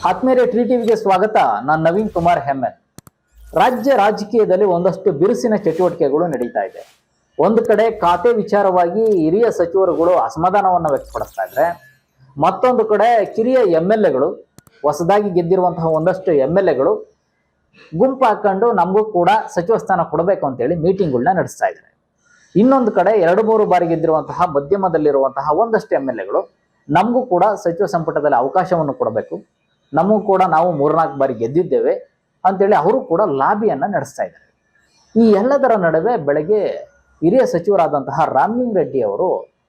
ಆತ್ಮೀಯರೇ, ಟಿವಿಗೆ ಸ್ವಾಗತ. ನಾನು ನವೀನ್ ಕುಮಾರ್ ಹೆಮ್ಮೆನ್. ರಾಜ್ಯ ರಾಜಕೀಯದಲ್ಲಿ ಒಂದಷ್ಟು ಬಿರುಸಿನ ಚಟುವಟಿಕೆಗಳು ನಡೀತಾ ಇದೆ. ಒಂದು ಕಡೆ ಖಾತೆ ವಿಚಾರವಾಗಿ ಹಿರಿಯ ಸಚಿವರುಗಳು ಅಸಮಾಧಾನವನ್ನು ವ್ಯಕ್ತಪಡಿಸ್ತಾ ಇದ್ರೆ, ಮತ್ತೊಂದು ಕಡೆ ಕಿರಿಯ MLAಗಳು, ಹೊಸದಾಗಿ ಗೆದ್ದಿರುವಂತಹ ಒಂದಷ್ಟು MLAಗಳು ಗುಂಪು ಹಾಕೊಂಡು ನಮಗೂ ಕೂಡ ಸಚಿವ ಸ್ಥಾನ ಕೊಡಬೇಕು ಅಂತೇಳಿ ಮೀಟಿಂಗ್ಗಳನ್ನ ನಡೆಸ್ತಾ ಇದ್ದಾರೆ. ಇನ್ನೊಂದು ಕಡೆ 2-3 ಬಾರಿ ಗೆದ್ದಿರುವಂತಹ ಮಧ್ಯಮದಲ್ಲಿರುವಂತಹ ಒಂದಷ್ಟು MLAಗಳು ನಮಗೂ ಕೂಡ ಸಚಿವ ಸಂಪುಟದಲ್ಲಿ ಅವಕಾಶವನ್ನು ಕೊಡಬೇಕು, ನಮಗೂ ಕೂಡ ನಾವು 3-4 ಬಾರಿ ಗೆದ್ದಿದ್ದೇವೆ ಅಂತೇಳಿ ಅವರು ಕೂಡ ಲಾಬಿಯನ್ನ ನಡೆಸ್ತಾ ಇದ್ದಾರೆ. ಈ ಎಲ್ಲದರ ನಡುವೆ ಬೆಳಗ್ಗೆ ಹಿರಿಯ ಸಚಿವರಾದಂತಹ ರಾಮಲಿಂಗ ರೆಡ್ಡಿ ಅವರು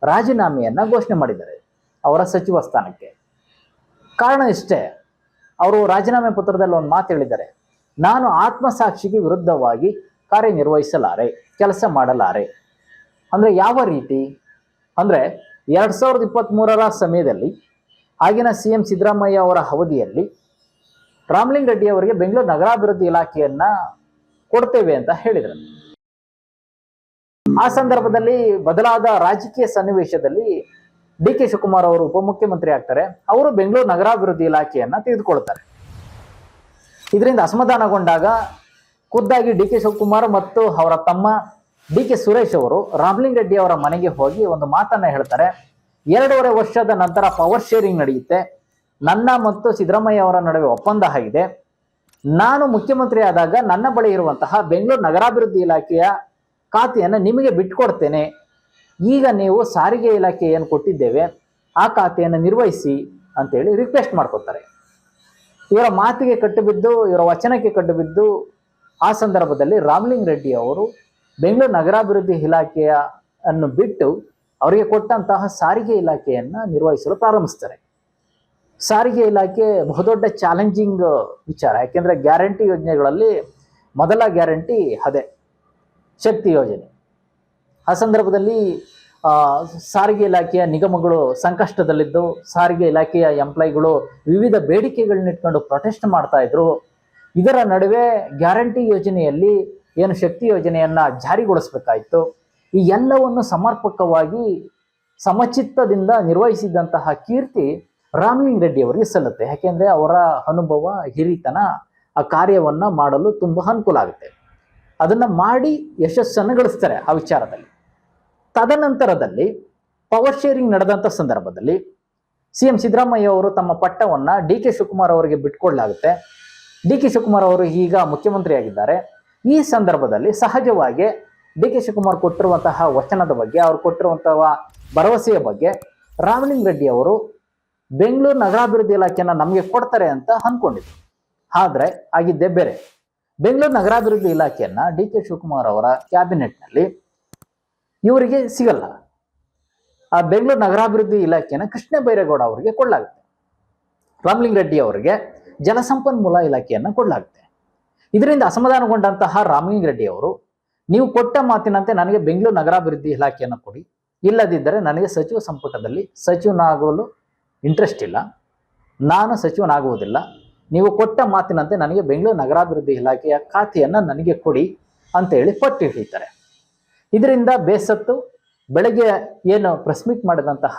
ರಾಜೀನಾಮೆಯನ್ನ ಘೋಷಣೆ ಮಾಡಿದ್ದಾರೆ ಅವರ ಸಚಿವ ಸ್ಥಾನಕ್ಕೆ. ಕಾರಣ ಇಷ್ಟೇ, ಅವರು ರಾಜೀನಾಮೆ ಪತ್ರದಲ್ಲಿ ಒಂದು ಮಾತು ಹೇಳಿದ್ದಾರೆ, ನಾನು ಆತ್ಮಸಾಕ್ಷಿಗೆ ವಿರುದ್ಧವಾಗಿ ಕಾರ್ಯನಿರ್ವಹಿಸಲಾರೆ, ಕೆಲಸ ಮಾಡಲಾರೆ. ಅಂದ್ರೆ ಯಾವ ರೀತಿ ಅಂದ್ರೆ 2023ರ ಸಮಯದಲ್ಲಿ ಆಗಿನ CM ಸಿದ್ದರಾಮಯ್ಯ ಅವರ ಅವಧಿಯಲ್ಲಿ ರಾಮಲಿಂಗ ರೆಡ್ಡಿ ಅವರಿಗೆ ಬೆಂಗಳೂರು ನಗರಾಭಿವೃದ್ಧಿ ಇಲಾಖೆಯನ್ನ ಕೊಡ್ತೇವೆ ಅಂತ ಹೇಳಿದರು. ಆ ಸಂದರ್ಭದಲ್ಲಿ ಬದಲಾದ ರಾಜಕೀಯ ಸನ್ನಿವೇಶದಲ್ಲಿ DK ಶಿವಕುಮಾರ್ ಅವರು ಉಪಮುಖ್ಯಮಂತ್ರಿ ಆಗ್ತಾರೆ. ಅವರು ಬೆಂಗಳೂರು ನಗರಾಭಿವೃದ್ಧಿ ಇಲಾಖೆಯನ್ನ ತೆಗೆದುಕೊಳ್ತಾರೆ. ಇದರಿಂದ ಅಸಮಾಧಾನಗೊಂಡಾಗ ಖುದ್ದಾಗಿ DK ಶಿವಕುಮಾರ್ ಮತ್ತು ಅವರ ತಮ್ಮ DK ಸುರೇಶ್ ಅವರು ರಾಮಲಿಂಗ ರೆಡ್ಡಿ ಅವರ ಮನೆಗೆ ಹೋಗಿ ಒಂದು ಮಾತನ್ನ ಹೇಳ್ತಾರೆ. 2.5 ವರ್ಷದ ನಂತರ ಪವರ್ ಶೇರಿಂಗ್ ನಡೆಯುತ್ತೆ, ನನ್ನ ಮತ್ತು ಸಿದ್ದರಾಮಯ್ಯ ಅವರ ನಡುವೆ ಒಪ್ಪಂದ ಆಗಿದೆ, ನಾನು ಮುಖ್ಯಮಂತ್ರಿ ಆದಾಗ ನನ್ನ ಬಳಿ ಇರುವಂತಹ ಬೆಂಗಳೂರು ನಗರಾಭಿವೃದ್ಧಿ ಇಲಾಖೆಯ ಖಾತೆಯನ್ನು ನಿಮಗೆ ಬಿಟ್ಕೊಡ್ತೇನೆ, ಈಗ ನೀವು ಸಾರಿಗೆ ಇಲಾಖೆ ಏನು ಕೊಟ್ಟಿದ್ದೇವೆ ಆ ಖಾತೆಯನ್ನು ನಿರ್ವಹಿಸಿ ಅಂತೇಳಿ ರಿಕ್ವೆಸ್ಟ್ ಮಾಡ್ಕೊತಾರೆ. ಇವರ ಮಾತಿಗೆ ಕಟ್ಟುಬಿದ್ದು, ಇವರ ವಚನಕ್ಕೆ ಕಟ್ಟುಬಿದ್ದು ಆ ಸಂದರ್ಭದಲ್ಲಿ ರಾಮಲಿಂಗ ರೆಡ್ಡಿ ಅವರು ಬೆಂಗಳೂರು ನಗರಾಭಿವೃದ್ಧಿ ಇಲಾಖೆಯ ಅನ್ನು ಬಿಟ್ಟು ಅವರಿಗೆ ಕೊಟ್ಟಂತಹ ಸಾರಿಗೆ ಇಲಾಖೆಯನ್ನ ನಿರ್ವಹಿಸಲು ಪ್ರಾರಂಭಿಸ್ತಾರೆ. ಸಾರಿಗೆ ಇಲಾಖೆ ಬಹುದೊಡ್ಡ ಚಾಲೆಂಜಿಂಗ್ ವಿಚಾರ, ಯಾಕೆಂದ್ರೆ ಗ್ಯಾರಂಟಿ ಯೋಜನೆಗಳಲ್ಲಿ ಮೊದಲ ಗ್ಯಾರಂಟಿ ಅದೇ ಶಕ್ತಿ ಯೋಜನೆ. ಆ ಸಂದರ್ಭದಲ್ಲಿ ಸಾರಿಗೆ ಇಲಾಖೆಯ ನಿಗಮಗಳು ಸಂಕಷ್ಟದಲ್ಲಿದ್ದು, ಸಾರಿಗೆ ಇಲಾಖೆಯ ಎಂಪ್ಲಾಯಿಗಳು ವಿವಿಧ ಬೇಡಿಕೆಗಳನ್ನ ಇಟ್ಕೊಂಡು ಪ್ರೊಟೆಸ್ಟ್ ಮಾಡ್ತಾ ಇದ್ರು. ಇದರ ನಡುವೆ ಗ್ಯಾರಂಟಿ ಯೋಜನೆಯಲ್ಲಿ ಏನು ಶಕ್ತಿ ಯೋಜನೆಯನ್ನ ಜಾರಿಗೊಳಿಸಬೇಕಾಯಿತು, ಈ ಎಲ್ಲವನ್ನು ಸಮರ್ಪಕವಾಗಿ ಸಮಚಿತ್ತದಿಂದ ನಿರ್ವಹಿಸಿದಂತಹ ಕೀರ್ತಿ ರಾಮಲಿಂಗ ರೆಡ್ಡಿ ಅವರಿಗೆ ಸಲ್ಲುತ್ತೆ. ಯಾಕೆಂದ್ರೆ ಅವರ ಅನುಭವ, ಹಿರಿತನ ಆ ಕಾರ್ಯವನ್ನ ಮಾಡಲು ತುಂಬಾ ಅನುಕೂಲ ಆಗುತ್ತೆ. ಅದನ್ನ ಮಾಡಿ ಯಶಸ್ಸನ್ನು ಗಳಿಸ್ತಾರೆ ಆ ವಿಚಾರದಲ್ಲಿ. ತದನಂತರದಲ್ಲಿ ಪವರ್ ಶೇರಿಂಗ್ ನಡೆದಂತ ಸಂದರ್ಭದಲ್ಲಿ CM ಸಿದ್ದರಾಮಯ್ಯ ಅವರು ತಮ್ಮ ಪಟ್ಟವನ್ನ DK ಶಿವಕುಮಾರ್ ಅವರಿಗೆ ಬಿಟ್ಕೊಡ್ಲಾಗುತ್ತೆ. DK ಶಿವಕುಮಾರ್ ಅವರು ಈಗ ಮುಖ್ಯಮಂತ್ರಿ ಆಗಿದ್ದಾರೆ. ಈ ಸಂದರ್ಭದಲ್ಲಿ ಸಹಜವಾಗಿ DK ಶಿವಕುಮಾರ್ ಕೊಟ್ಟಿರುವಂತಹ ವಚನದ ಬಗ್ಗೆ, ಅವ್ರು ಕೊಟ್ಟಿರುವಂತಹ ಭರವಸೆಯ ಬಗ್ಗೆ ರಾಮಲಿಂಗ ರೆಡ್ಡಿ ಅವರು ಬೆಂಗಳೂರು ನಗರಾಭಿವೃದ್ಧಿ ಇಲಾಖೆಯನ್ನ ನಮಗೆ ಕೊಡ್ತಾರೆ ಅಂತ ಅನ್ಕೊಂಡಿದ್ರು. ಆದ್ರೆ ಆಗಿದ್ದೇ ಬೇರೆ. ಬೆಂಗಳೂರು ನಗರಾಭಿವೃದ್ಧಿ ಇಲಾಖೆಯನ್ನ DK ಶಿವಕುಮಾರ್ ಅವರ ಕ್ಯಾಬಿನೆಟ್ನಲ್ಲಿ ಇವರಿಗೆ ಸಿಗಲ್ಲ. ಆ ಬೆಂಗಳೂರು ನಗರಾಭಿವೃದ್ಧಿ ಇಲಾಖೆಯನ್ನ ಕೃಷ್ಣ ಬೈರೇಗೌಡ ಅವರಿಗೆ ಕೊಡಲಾಗುತ್ತೆ. ರಾಮಲಿಂಗ ರೆಡ್ಡಿ ಅವರಿಗೆ ಜಲಸಂಪನ್ಮೂಲ ಇಲಾಖೆಯನ್ನ ಕೊಡಲಾಗುತ್ತೆ. ಇದರಿಂದ ಅಸಮಾಧಾನಗೊಂಡಂತಹ ರಾಮಲಿಂಗ ರೆಡ್ಡಿ ಅವರು, ನೀವು ಕೊಟ್ಟ ಮಾತಿನಂತೆ ನನಗೆ ಬೆಂಗಳೂರು ನಗರಾಭಿವೃದ್ಧಿ ಇಲಾಖೆಯನ್ನು ಕೊಡಿ, ಇಲ್ಲದಿದ್ದರೆ ನನಗೆ ಸಚಿವ ಸಂಪುಟದಲ್ಲಿ ಸಚಿವನಾಗಲು ಇಂಟ್ರೆಸ್ಟ್ ಇಲ್ಲ, ನಾನು ಸಚಿವನಾಗುವುದಿಲ್ಲ, ನೀವು ಕೊಟ್ಟ ಮಾತಿನಂತೆ ನನಗೆ ಬೆಂಗಳೂರು ನಗರಾಭಿವೃದ್ಧಿ ಇಲಾಖೆಯ ಖಾತೆಯನ್ನು ನನಗೆ ಕೊಡಿ ಅಂತೇಳಿ ಪಟ್ಟು ಹಿಡಿತಾರೆ. ಇದರಿಂದ ಬೇಸತ್ತು ಬೆಳಗ್ಗೆ ಏನು ಪ್ರೆಸ್ ಮೀಟ್ ಮಾಡಿದಂತಹ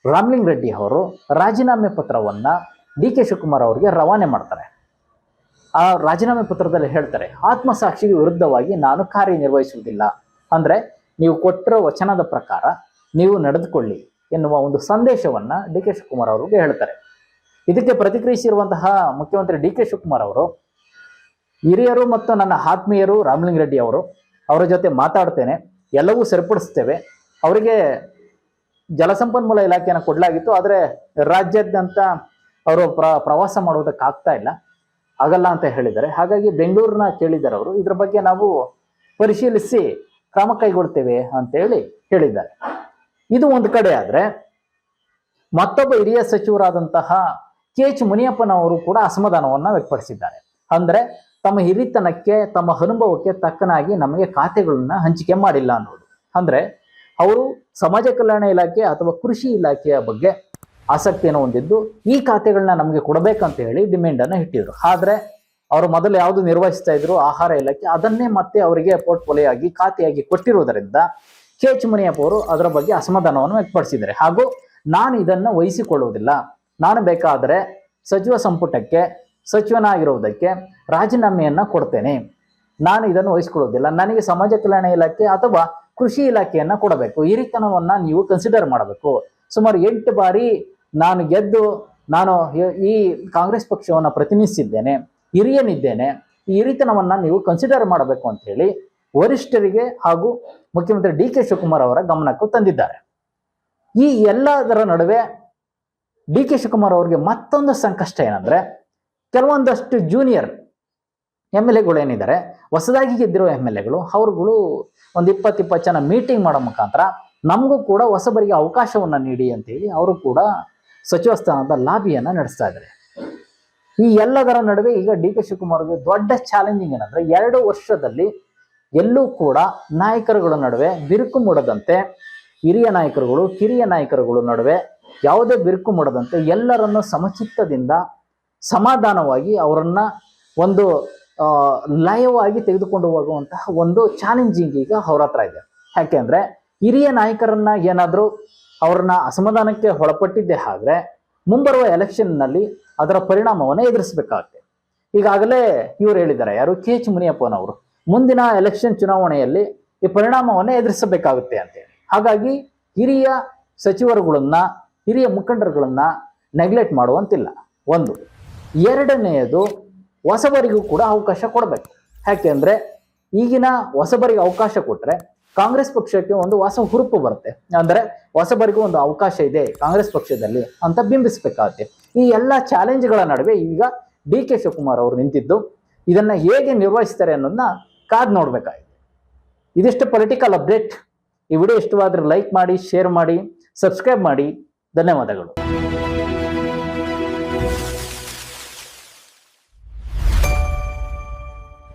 ರಾಮಲಿಂಗ ರೆಡ್ಡಿ ಅವರು ರಾಜೀನಾಮೆ ಪತ್ರವನ್ನ DK ಶಿವಕುಮಾರ್ ಅವರಿಗೆ ರವಾನೆ ಮಾಡ್ತಾರೆ. ಆ ರಾಜೀನಾಮೆ ಪತ್ರದಲ್ಲಿ ಹೇಳ್ತಾರೆ, ಆತ್ಮಸಾಕ್ಷಿಗೆ ವಿರುದ್ಧವಾಗಿ ನಾನು ಕಾರ್ಯನಿರ್ವಹಿಸುವುದಿಲ್ಲ, ಅಂದ್ರೆ ನೀವು ಕೊಟ್ಟಿರೋ ವಚನದ ಪ್ರಕಾರ ನೀವು ನಡೆದುಕೊಳ್ಳಿ ಎನ್ನುವ ಒಂದು ಸಂದೇಶವನ್ನ DK ಶಿವಕುಮಾರ್ ಅವರಿಗೆ ಹೇಳ್ತಾರೆ. ಇದಕ್ಕೆ ಪ್ರತಿಕ್ರಿಯಿಸಿರುವಂತಹ ಮುಖ್ಯಮಂತ್ರಿ DK ಶಿವಕುಮಾರ್ ಅವರು, ಹಿರಿಯರು ಮತ್ತು ನನ್ನ ಆತ್ಮೀಯರು ರಾಮಲಿಂಗ ರೆಡ್ಡಿ ಅವರು, ಅವರ ಜೊತೆ ಮಾತಾಡ್ತೇನೆ, ಎಲ್ಲವೂ ಸರಿಪಡಿಸ್ತೇವೆ. ಅವರಿಗೆ ಜಲಸಂಪನ್ಮೂಲ ಇಲಾಖೆಯನ್ನು ಕೊಡಲಾಗಿತ್ತು, ಆದರೆ ರಾಜ್ಯಾದ್ಯಂತ ಅವರು ಪ್ರವಾಸ ಮಾಡುವುದಕ್ಕೆ ಆಗ್ತಾ ಇಲ್ಲ, ಆಗಲ್ಲ ಅಂತ ಹೇಳಿದ್ದಾರೆ. ಹಾಗಾಗಿ ಬೆಂಗಳೂರನ್ನ ಕೇಳಿದ್ದಾರೆ ಅವರು, ಇದ್ರ ಬಗ್ಗೆ ನಾವು ಪರಿಶೀಲಿಸಿ ಕ್ರಮ ಕೈಗೊಳ್ತೇವೆ ಅಂತೇಳಿ ಹೇಳಿದ್ದಾರೆ. ಇದು ಒಂದು ಕಡೆ ಆದ್ರೆ, ಮತ್ತೊಬ್ಬ ಹಿರಿಯ ಸಚಿವರಾದಂತಹ KH ಮುನಿಯಪ್ಪನವರು ಕೂಡ ಅಸಮಾಧಾನವನ್ನ ವ್ಯಕ್ತಪಡಿಸಿದ್ದಾರೆ. ಅಂದ್ರೆ ತಮ್ಮ ಹಿರಿತನಕ್ಕೆ, ತಮ್ಮ ಅನುಭವಕ್ಕೆ ತಕ್ಕನಾಗಿ ನಮಗೆ ಖಾತೆಗಳನ್ನ ಹಂಚಿಕೆ ಮಾಡಿಲ್ಲ ಅನ್ನೋದು. ಅಂದ್ರೆ ಅವರು ಸಮಾಜ ಕಲ್ಯಾಣ ಇಲಾಖೆ ಅಥವಾ ಕೃಷಿ ಇಲಾಖೆಯ ಬಗ್ಗೆ ಆಸಕ್ತಿಯನ್ನು ಹೊಂದಿದ್ದು, ಈ ಖಾತೆಗಳನ್ನ ನಮಗೆ ಕೊಡಬೇಕಂತ ಹೇಳಿ ಡಿಮ್ಯಾಂಡ್ ಅನ್ನ ಇಟ್ಟಿದ್ರು. ಆದ್ರೆ ಅವರು ಮೊದಲು ಯಾವುದು ನಿರ್ವಹಿಸ್ತಾ ಇದ್ರು, ಆಹಾರ ಇಲಾಖೆ, ಅದನ್ನೇ ಮತ್ತೆ ಅವರಿಗೆ ಪೋರ್ಟ್ಫೋಲಿಯೋ ಆಗಿ ಖಾತೆಯಾಗಿ ಕೊಟ್ಟಿರುವುದರಿಂದ KH ಮುನಿಯಪ್ಪ ಅವರು ಅದರ ಬಗ್ಗೆ ಅಸಮಾಧಾನವನ್ನು ವ್ಯಕ್ತಪಡಿಸಿದ್ದಾರೆ. ಹಾಗೂ ನಾನು ಇದನ್ನ ವಹಿಸಿಕೊಳ್ಳುವುದಿಲ್ಲ, ನಾನು ಬೇಕಾದರೆ ಸಚಿವ ಸಂಪುಟಕ್ಕೆ ಸಚಿವನಾಗಿರುವುದಕ್ಕೆ ರಾಜೀನಾಮೆಯನ್ನ ಕೊಡ್ತೇನೆ, ನಾನು ಇದನ್ನು ವಹಿಸ್ಕೊಳ್ಳೋದಿಲ್ಲ, ನನಗೆ ಸಮಾಜ ಕಲ್ಯಾಣ ಇಲಾಖೆ ಅಥವಾ ಕೃಷಿ ಇಲಾಖೆಯನ್ನ ಕೊಡಬೇಕು, ಈ ಹಿರಿತನವನ್ನ ನೀವು ಕನ್ಸಿಡರ್ ಮಾಡಬೇಕು. ಸುಮಾರು 8 ಬಾರಿ ನಾನು ಗೆದ್ದು ನಾನು ಈ ಕಾಂಗ್ರೆಸ್ ಪಕ್ಷವನ್ನು ಪ್ರತಿನಿಧಿಸಿದ್ದೇನೆ, ಹಿರಿಯನಿದ್ದೇನೆ, ಈ ಹಿರಿತನವನ್ನ ನೀವು ಕನ್ಸಿಡರ್ ಮಾಡಬೇಕು ಅಂತ ಹೇಳಿ ವರಿಷ್ಠರಿಗೆ ಹಾಗೂ ಮುಖ್ಯಮಂತ್ರಿ ಡಿ ಕೆ ಶಿವಕುಮಾರ್ ಅವರ ಗಮನಕ್ಕೂ ತಂದಿದ್ದಾರೆ. ಈ ಎಲ್ಲದರ ನಡುವೆ ಡಿ ಕೆ ಶಿವಕುಮಾರ್ ಅವರಿಗೆ ಮತ್ತೊಂದು ಸಂಕಷ್ಟ ಏನಂದ್ರೆ, ಕೆಲವೊಂದಷ್ಟು ಜೂನಿಯರ್ MLA ಏನಿದ್ದಾರೆ, ಹೊಸದಾಗಿ ಗೆದ್ದಿರೋ MLA ಅವ್ರುಗಳು ಒಂದು 20 ಜನ ಮೀಟಿಂಗ್ ಮಾಡೋ ಮುಖಾಂತರ ನಮಗೂ ಕೂಡ ಹೊಸಬರಿಗೆ ಅವಕಾಶವನ್ನ ನೀಡಿ ಅಂತೇಳಿ ಅವರು ಕೂಡ ಸಚಿವ ಸ್ಥಾನದ ಲಾಬಿಯನ್ನ ನಡೆಸ್ತಾ ಇದ್ದಾರೆ. ಈ ಎಲ್ಲದರ ನಡುವೆ ಈಗ ಡಿ ಕೆ ಶಿವಕುಮಾರ್ಗೆ ದೊಡ್ಡ ಚಾಲೆಂಜಿಂಗ್ ಏನಂದ್ರೆ, 2 ವರ್ಷದಲ್ಲಿ ಎಲ್ಲೂ ಕೂಡ ನಾಯಕರುಗಳ ನಡುವೆ ಬಿರುಕು ಮೂಡದಂತೆ, ಹಿರಿಯ ನಾಯಕರುಗಳು ಕಿರಿಯ ನಾಯಕರುಗಳ ನಡುವೆ ಯಾವುದೇ ಬಿರುಕು ಮೂಡದಂತೆ ಎಲ್ಲರನ್ನು ಸಮಚಿತ್ತದಿಂದ ಸಮಾಧಾನವಾಗಿ ಅವರನ್ನ ಒಂದು ಲಯವಾಗಿ ತೆಗೆದುಕೊಂಡು ಹೋಗುವಂತಹ ಒಂದು ಚಾಲೆಂಜಿಂಗ್ ಈಗ ಅವ್ರ ಹತ್ರ ಇದೆ. ಯಾಕೆಂದ್ರೆ ಹಿರಿಯ ನಾಯಕರನ್ನ ಏನಾದರೂ ಅವ್ರನ್ನ ಅಸಮಾಧಾನಕ್ಕೆ ಒಳಪಟ್ಟಿದ್ದೆ ಆದ್ರೆ ಮುಂಬರುವ ಎಲೆಕ್ಷನ್ನಲ್ಲಿ ಅದರ ಪರಿಣಾಮವನ್ನು ಎದುರಿಸಬೇಕಾಗುತ್ತೆ. ಈಗಾಗಲೇ ಇವರು ಹೇಳಿದ್ದಾರೆ, ಯಾರು KH ಮುನಿಯಪ್ಪನವರು, ಮುಂದಿನ ಎಲೆಕ್ಷನ್ ಚುನಾವಣೆಯಲ್ಲಿ ಈ ಪರಿಣಾಮವನ್ನು ಎದುರಿಸಬೇಕಾಗುತ್ತೆ ಅಂತೇಳಿ. ಹಾಗಾಗಿ ಹಿರಿಯ ಸಚಿವರುಗಳನ್ನ, ಹಿರಿಯ ಮುಖಂಡರುಗಳನ್ನ ನೆಗ್ಲೆಕ್ಟ್ ಮಾಡುವಂತಿಲ್ಲ. ಒಂದು. ಎರಡನೆಯದು, ಹೊಸಬರಿಗೂ ಕೂಡ ಅವಕಾಶ ಕೊಡಬೇಕು. ಯಾಕೆಂದ್ರೆ ಈಗಿನ ಹೊಸಬರಿಗೆ ಅವಕಾಶ ಕೊಟ್ರೆ ಕಾಂಗ್ರೆಸ್ ಪಕ್ಷಕ್ಕೆ ಒಂದು ಹೊಸ ಹುರುಪು ಬರುತ್ತೆ, ಅಂದ್ರೆ ಹೊಸಬರಿಗೂ ಒಂದು ಅವಕಾಶ ಇದೆ ಕಾಂಗ್ರೆಸ್ ಪಕ್ಷದಲ್ಲಿ ಅಂತ ಬಿಂಬಿಸಬೇಕಾಗುತ್ತೆ. ಈ ಎಲ್ಲ ಚಾಲೆಂಜ್ಗಳ ನಡುವೆ ಈಗ ಡಿ ಕೆ ಶಿವಕುಮಾರ್ ಅವರು ನಿಂತಿದ್ದು ಇದನ್ನ ಹೇಗೆ ನಿರ್ವಹಿಸ್ತಾರೆ ಅನ್ನೋದನ್ನ ಕಾದ್ ನೋಡ್ಬೇಕಾಗಿದೆ. ಇದಿಷ್ಟು ಪೊಲಿಟಿಕಲ್ ಅಪ್ಡೇಟ್. ಈ ವಿಡಿಯೋ ಇಷ್ಟವಾದ್ರೆ ಲೈಕ್ ಮಾಡಿ, ಶೇರ್ ಮಾಡಿ, ಸಬ್ಸ್ಕ್ರೈಬ್ ಮಾಡಿ. ಧನ್ಯವಾದಗಳು.